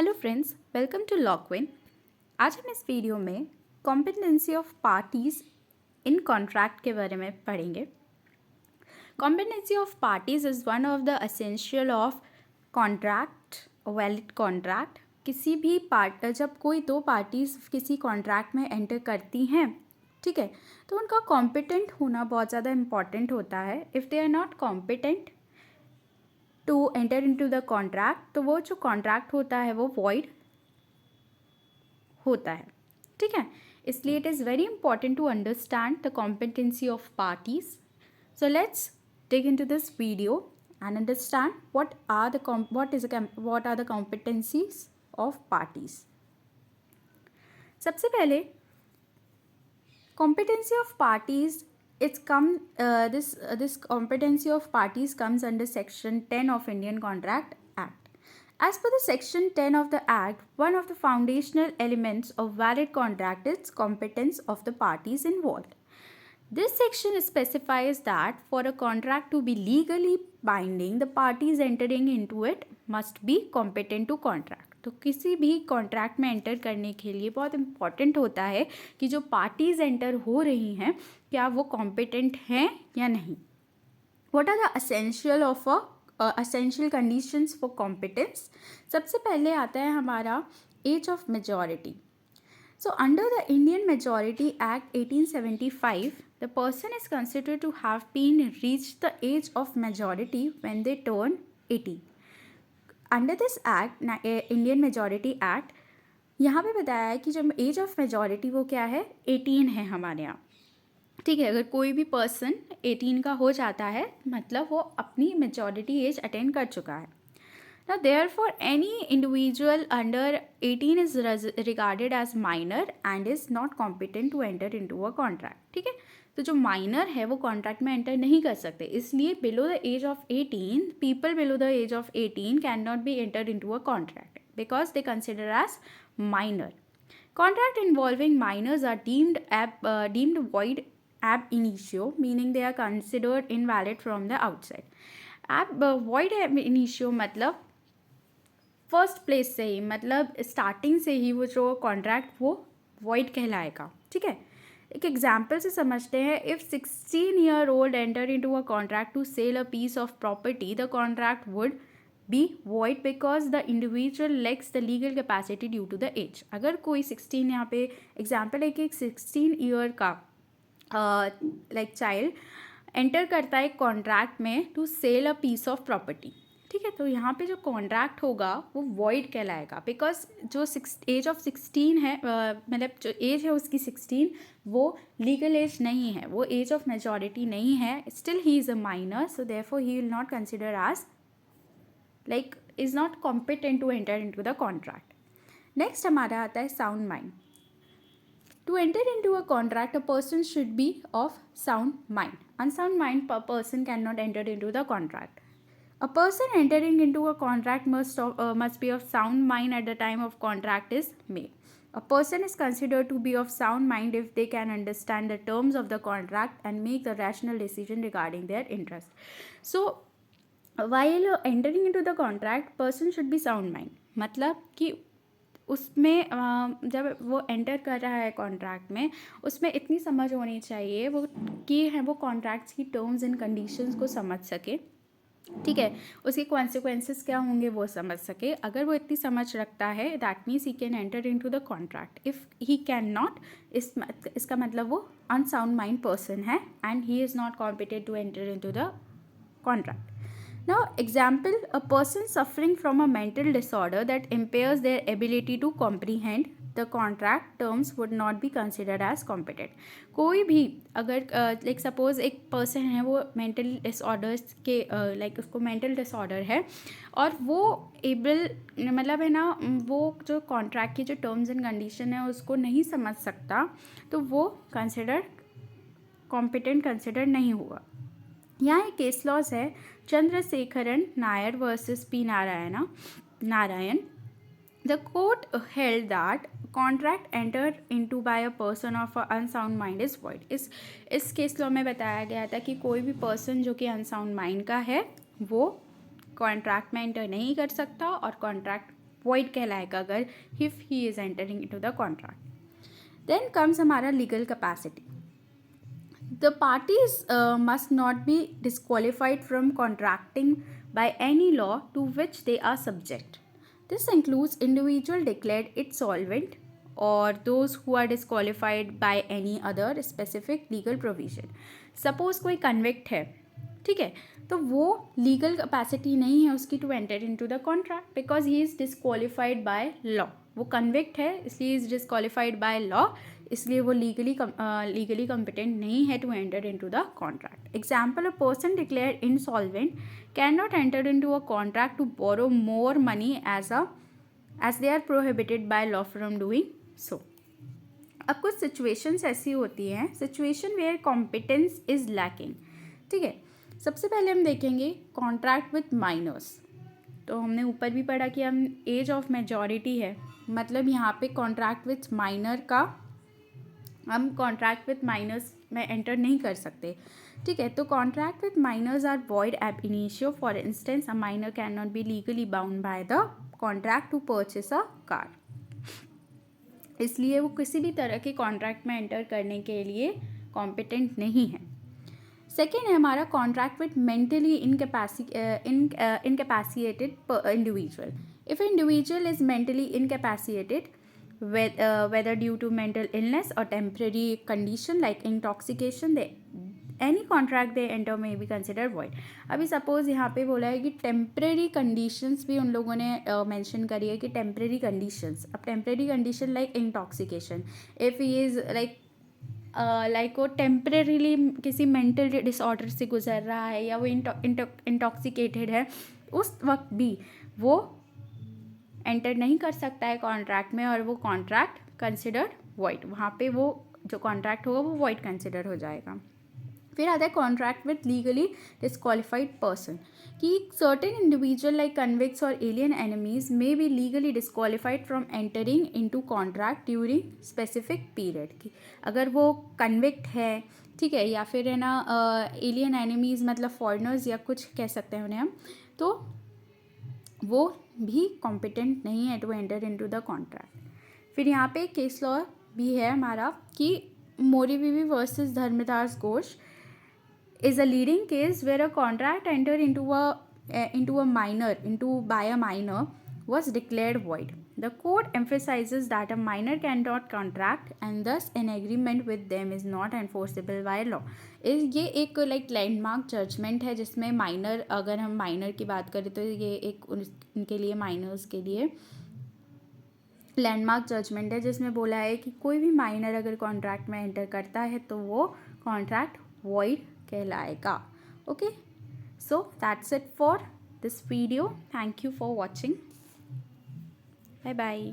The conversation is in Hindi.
हेलो फ्रेंड्स, वेलकम टू लॉक्विन। आज हम इस वीडियो में competency of parties in contract के बारे में पढ़ेंगे। Competency of parties is one of the essential of contract, valid contract. किसी भी पार्ट जब कोई दो पार्टीज किसी कॉन्ट्रैक्ट में एंटर करती हैं, ठीक है, तो उनका कॉम्पिटेंट होना बहुत ज़्यादा इम्पॉर्टेंट होता है। If they are not competent to enter into the contract, तो वो जो कॉन्ट्रैक्ट होता है वो वॉइड होता है, ठीक है। इसलिए it is very important to understand the competency of parties. So let's dig into this video and understand what are the competencies of parties. सबसे पहले competency of parties, this competency of parties comes under section 10 of Indian Contract Act. As per the section 10 of the act, one of the foundational elements of valid contract is competence of the parties involved. This section specifies that for a contract to be legally binding, the parties entering into it must be competent to contract. तो किसी भी कॉन्ट्रैक्ट में एंटर करने के लिए बहुत इम्पॉर्टेंट होता है कि जो पार्टीज़ एंटर हो रही हैं क्या वो कॉम्पिटेंट हैं या नहीं. What are the essential conditions for competence? सबसे पहले आता है हमारा age of majority. So under the Indian Majority Act 1875, the person is considered to have been reached the age of majority when they turn 18. Under this act, Indian Majority Act, यहाँ पे बताया है कि जब एज ऑफ मेजॉरिटी वो क्या है, 18 है हमारे यहाँ, ठीक है. अगर कोई भी पर्सन 18 का हो जाता है मतलब वो अपनी मेजॉरिटी एज अटेंड कर चुका है. Now, therefore, any individual under 18 is regarded as minor and is not competent to enter into a contract. ठीक है, तो जो माइनर है वो कॉन्ट्रैक्ट में एंटर नहीं कर सकते. इसलिए below the age of 18, people below the age of 18 can not be enter into a contract because they consider as minor. Contract involving minors are deemed void ab initio, meaning they are considered invalid from the outside. Void ab initio मतलब फर्स्ट प्लेस से ही, मतलब स्टार्टिंग से ही वो जो कॉन्ट्रैक्ट वो वॉइड कहलाएगा. ठीक है, एक एग्जाम्पल से समझते हैं. If 16-year-old enter into a contract to sell a piece of property, the contract would be void because the individual lacks the legal capacity due to the age. अगर कोई 16, यहाँ पे एग्जाम्पल है कि एक 16 ईयर का लाइक चाइल्ड एंटर करता है कॉन्ट्रैक्ट में to sell a piece of property, ठीक है, तो यहाँ पे जो कॉन्ट्रैक्ट होगा वो वॉइड कहलाएगा बिकॉज जो एज ऑफ 16 है, मतलब जो एज है उसकी 16, वो लीगल एज नहीं है, वो एज ऑफ मेजॉरिटी नहीं है. Still he is a minor, so therefore he will not consider as like is not competent to enter into the contract. Next हमारा आता है sound mind. To enter into a contract, a person should be of sound mind. Unsound mind, person cannot enter into the contract. A person entering into a contract must be of sound mind at the time of contract is made. A person is considered to be of sound mind if they can understand the terms of the contract and make the rational decision regarding their interest. So, while entering into the contract, person should be sound mind. मतलब कि उसमें जब वो एंटर कर रहा है कॉन्ट्रैक्ट में, उसमें इतनी समझ होनी चाहिए वो कि है वो कॉन्ट्रैक्ट्स की टर्म्स एंड कंडीशंस को समझ सके, ठीक है, उसके कॉन्सिक्वेंसेस क्या होंगे वो समझ सके. अगर वो इतनी समझ रखता है that means he can enter into the contract. If he can not, इसका मतलब वो अनसाउंड माइंड पर्सन है and he is not competent to enter into the contract. Now, example, a person suffering from a mental disorder that impairs their ability to comprehend the contract terms would not be considered as competent. कोई भी अगर लाइक सपोज एक पर्सन है वो मेंटल डिसऑर्डर्स के लाइक उसको मेंटल डिसऑर्डर है और वो एबल मतलब है ना, वो जो कॉन्ट्रैक्ट की जो टर्म्स एंड कंडीशन है उसको नहीं समझ सकता, तो वो कॉम्पिटेंट कंसिडर नहीं हुआ. यहाँ एक केस लॉज है, Chandrasekaran Nair versus P Narayan. The court held that contract enter into bye a person of a unsound mind is void. इस केस लॉ में बताया गया था कि कोई भी पर्सन जो कि अनसाउंड माइंड का है वो कॉन्ट्रैक्ट में एंटर नहीं कर सकता और कॉन्ट्रैक्ट void कहलाएगा अगर if he is entering into the contract. Then comes हमारा legal capacity. The parties must not be disqualified from contracting by any law to which they are subject. This includes individual declared insolvent or those who are disqualified by any other specific legal provision. Suppose कोई convict है, ठीक है, तो वो लीगल कैपेसिटी नहीं है उसकी to enter into the contract because he is disqualified by law. वो कन्विक्ट है इसलिए इज़ डिस्क्वालिफाइड बाय लॉ, इसलिए वो लीगली कॉम्पिटेंट नहीं है to enter into the contract. Example, a person declared insolvent can not enter into a contract to borrow more money as they are prohibited by law from doing so. अब कुछ सिचुएशंस ऐसी होती हैं, situation where competence is lacking. ठीक है, सबसे पहले हम देखेंगे कॉन्ट्रैक्ट विथ माइनर्स. तो हमने ऊपर भी पढ़ा कि हम एज ऑफ मेजॉरिटी है, मतलब यहाँ पे कॉन्ट्रैक्ट विथ माइनर का हम कॉन्ट्रैक्ट विथ माइनर्स में एंटर नहीं कर सकते. ठीक है, तो contract with minors are void ab initio. For instance, a minor can not be legally bound by the contract to purchase a car. इसलिए वो किसी भी तरह के कॉन्ट्रैक्ट में एंटर करने के लिए कॉम्पिटेंट नहीं है. सेकेंड है हमारा contract with mentally incapacitated individual. If an individual is mentally incapacitated, whether due to mental illness or temporary condition like intoxication, any contract they enter may be considered void. अभी सपोज यहाँ पे बोला है कि टेम्परेरी कंडीशंस भी उन लोगों ने मेंशन करी है कि टेम्परेरी कंडीशंस. अब temporary condition like intoxication, if he is like वो टेम्परेरीली किसी मेंटल डिसऑर्डर से गुजर रहा है या वो इंटॉक्सिकेटेड है, उस वक्त भी वो एंटर नहीं कर सकता है कॉन्ट्रैक्ट में और वो कॉन्ट्रैक्ट कंसिडर्ड वॉइड. वहाँ पे वो जो कॉन्ट्रैक्ट होगा वो वॉइड कंसिडर हो जाएगा. फिर आता है contract with legally disqualified person, कि सर्टेन इंडिविजुअल लाइक कन्विक्ट्स और alien enemies may be legally disqualified from entering into contract during specific period. की अगर वो कन्विक्ट है, ठीक है, या फिर है ना एलियन एनिमीज मतलब फॉरेनर्स या कुछ कह सकते हैं उन्हें हम, तो वो भी कॉम्पिटेंट नहीं है to enter into the contract. फिर यहाँ पे केस लॉ भी है हमारा कि Mohori Bibee versus Dharmodas Ghose is a leading case where a contract entered by a minor was declared void. The court emphasizes that a minor cannot contract and thus an agreement with them is not enforceable by law. ये एक लाइक लैंडमार्क जजमेंट है जिसमें माइनर, अगर हम माइनर की बात करें तो ये एक उनके लिए, माइनर्स के लिए लैंडमार्क जजमेंट है जिसमें बोला है कि कोई भी माइनर अगर कॉन्ट्रैक्ट में एंटर करता है तो वो कॉन्ट्रैक्ट वॉइड कहलाएगा. Okay, so that's it for this video. Thank you for watching. Bye bye.